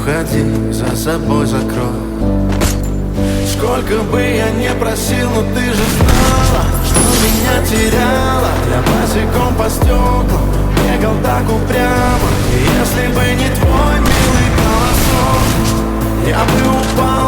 уходи, за собой закрой. Сколько бы я не просил, но ты же знала, что меня теряла. Я босиком по стеклам бегал так упрямо. И если бы не твой милый голосок, я бы упал